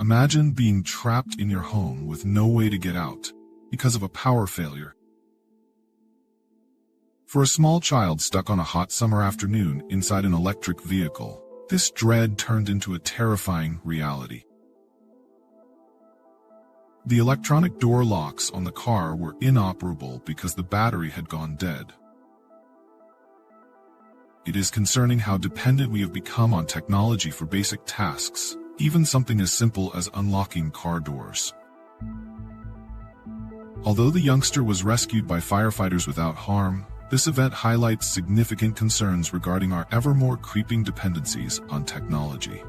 Imagine being trapped in your home with no way to get out because of a power failure. For a small child stuck on a hot summer afternoon inside an electric vehicle, this dread turned into a terrifying reality. The electronic door locks on the car were inoperable because the battery had gone dead. It is concerning how dependent we have become on technology for basic tasks, even something as simple as unlocking car doors. Although the youngster was rescued by firefighters without harm, this event highlights significant concerns regarding our ever more creeping dependencies on technology.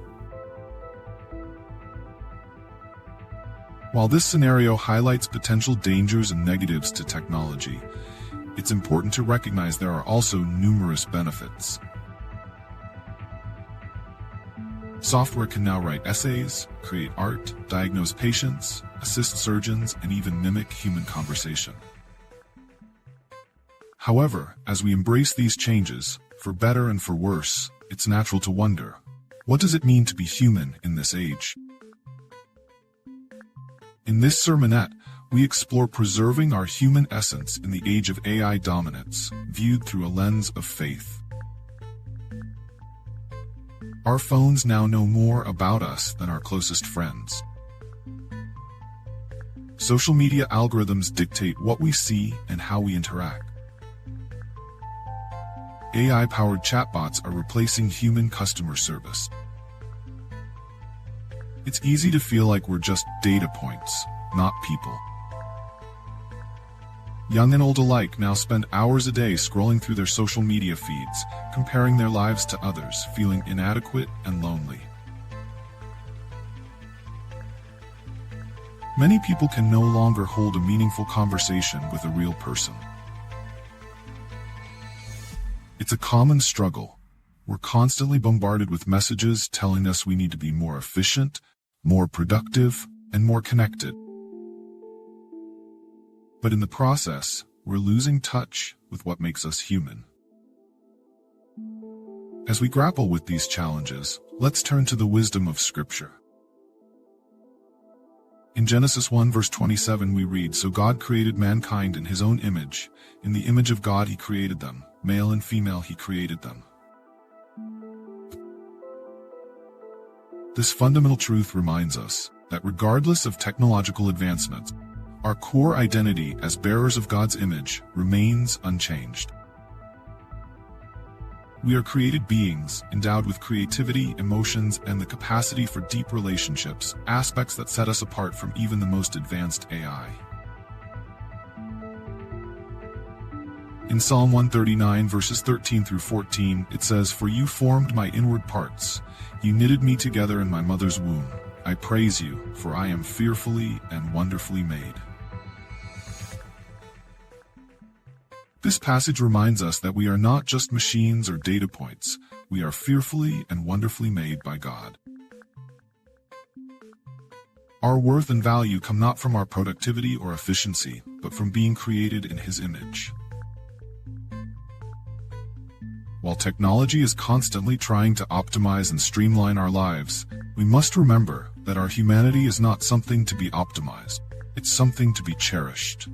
While this scenario highlights potential dangers and negatives to technology, it's important to recognize there are also numerous benefits. Software can now write essays, create art, diagnose patients, assist surgeons, and even mimic human conversation. However, as we embrace these changes, for better and for worse, it's natural to wonder, what does it mean to be human in this age? In this sermonette, we explore preserving our human essence in the age of AI dominance, viewed through a lens of faith. Our phones now know more about us than our closest friends. Social media algorithms dictate what we see and how we interact. AI-powered chatbots are replacing human customer service. It's easy to feel like we're just data points, not people. Young and old alike now spend hours a day scrolling through their social media feeds, comparing their lives to others, feeling inadequate and lonely. Many people can no longer hold a meaningful conversation with a real person. It's a common struggle. We're constantly bombarded with messages telling us we need to be more efficient, more productive, and more connected. But in the process, we're losing touch with what makes us human. As we grapple with these challenges, let's turn to the wisdom of Scripture. In Genesis 1 verse 27 we read, "So God created mankind in his own image. In the image of God he created them. Male and female he created them." This fundamental truth reminds us that regardless of technological advancements, our core identity as bearers of God's image remains unchanged. We are created beings, endowed with creativity, emotions, and the capacity for deep relationships, aspects that set us apart from even the most advanced AI. In Psalm 139 verses 13 through 14, it says, "For you formed my inward parts. You knitted me together in my mother's womb. I praise you, for I am fearfully and wonderfully made." This passage reminds us that we are not just machines or data points. We are fearfully and wonderfully made by God. Our worth and value come not from our productivity or efficiency, but from being created in His image. While technology is constantly trying to optimize and streamline our lives, we must remember that our humanity is not something to be optimized. It's something to be cherished.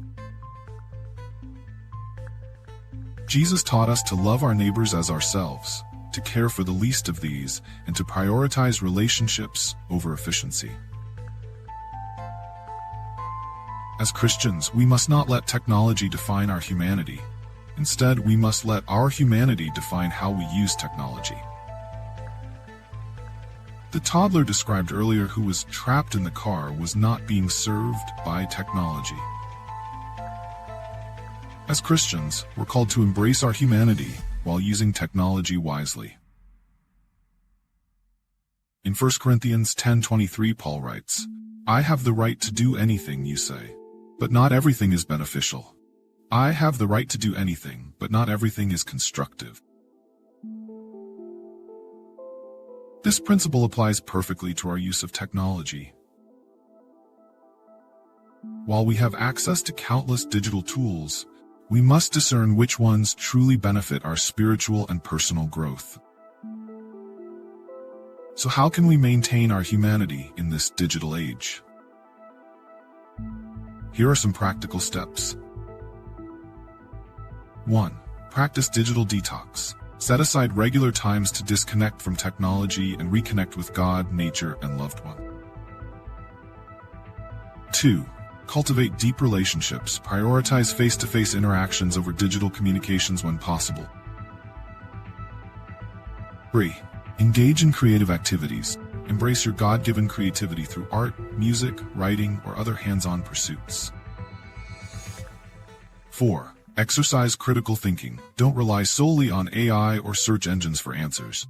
Jesus taught us to love our neighbors as ourselves, to care for the least of these, and to prioritize relationships over efficiency. As Christians, we must not let technology define our humanity. Instead, we must let our humanity define how we use technology. The toddler described earlier who was trapped in the car was not being served by technology. As Christians, we're called to embrace our humanity while using technology wisely. In 1 Corinthians 10:23, Paul writes, "I have the right to do anything you say, but not everything is beneficial. I have the right to do anything, but not everything is constructive." This principle applies perfectly to our use of technology. While we have access to countless digital tools, we must discern which ones truly benefit our spiritual and personal growth. So how can we maintain our humanity in this digital age? Here are some practical steps. 1. Practice digital detox. Set aside regular times to disconnect from technology and reconnect with God, nature, and loved one. 2. Cultivate deep relationships. Prioritize face-to-face interactions over digital communications when possible. 3. Engage in creative activities. Embrace your God-given creativity through art, music, writing, or other hands-on pursuits. 4. Exercise critical thinking. Don't rely solely on AI or search engines for answers.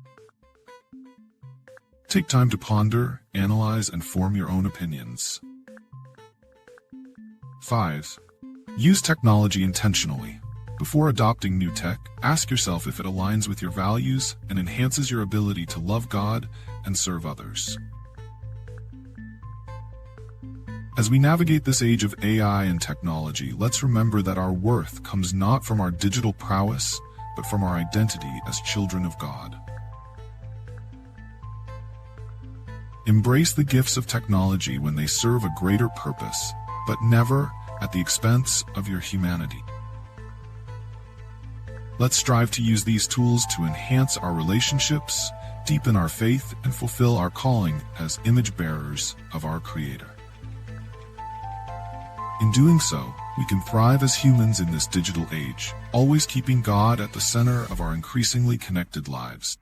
Take time to ponder, analyze, and form your own opinions. 5. Use technology intentionally. Before adopting new tech, ask yourself if it aligns with your values and enhances your ability to love God and serve others. As we navigate this age of AI and technology, let's remember that our worth comes not from our digital prowess, but from our identity as children of God. Embrace the gifts of technology when they serve a greater purpose, but never at the expense of your humanity. Let's strive to use these tools to enhance our relationships, deepen our faith, and fulfill our calling as image bearers of our Creator. In doing so, we can thrive as humans in this digital age, always keeping God at the center of our increasingly connected lives.